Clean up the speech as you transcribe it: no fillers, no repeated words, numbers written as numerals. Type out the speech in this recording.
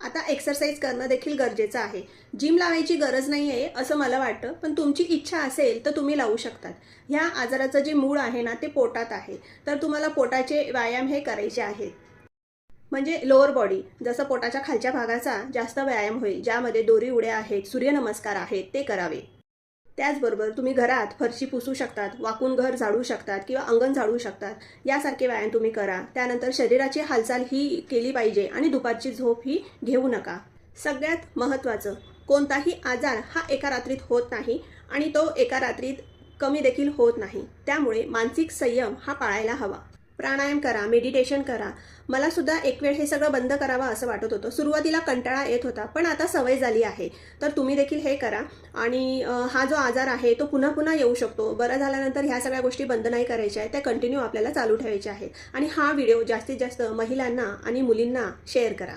आता एक्सरसाइज करणं देखील गरजेचं आहे. जिम लावायची गरज नाही आहे असं मला वाटतं, पण तुमची इच्छा असेल तर तुम्ही लावू शकतात. ह्या आजाराचं जे मूळ आहे ना ते पोटात आहे. तर तुम्हाला पोटाचे व्यायाम हे करायचे आहेत. म्हणजे लोअर बॉडी, जसं पोटाच्या खालच्या भागाचा जास्त व्यायाम होईल, ज्यामध्ये दोरी उड्या आहेत, सूर्यनमस्कार आहेत, ते करावे. त्याचबरोबर तुम्ही घरात फरशी पुसू शकतात, वाकून घर झाडू शकतात किंवा अंगण झाडू शकतात. यासारखे व्यायाम तुम्ही करा. त्यानंतर शरीराची हालचाल ही केली पाहिजे आणि दुपारची झोप ही घेऊ नका. सगळ्यात महत्त्वाचं, कोणताही आजार हा एका रात्रीत होत नाही आणि तो एका रात्रीत कमी देखील होत नाही. त्यामुळे मानसिक संयम हा पाळायला हवा. प्राणायाम करा, मेडिटेशन करा. मला सुद्धा एक वेळ हे सगळं बंद करावं असं वाटत होतं. सुरुवातीला कंटाळा येत होता, पण आता सवय झाली आहे. तर तुम्ही देखील हे करा. आणि हा जो आजार आहे तो पुन्हा पुन्हा येऊ शकतो. बरं झाल्यानंतर ह्या सगळ्या गोष्टी बंद नाही करायच्या आहेत, त्या कंटिन्यू आपल्याला चालू ठेवायच्या आहेत. आणि हा व्हिडिओ जास्तीत जास्त महिलांना आणि मुलींना शेअर करा.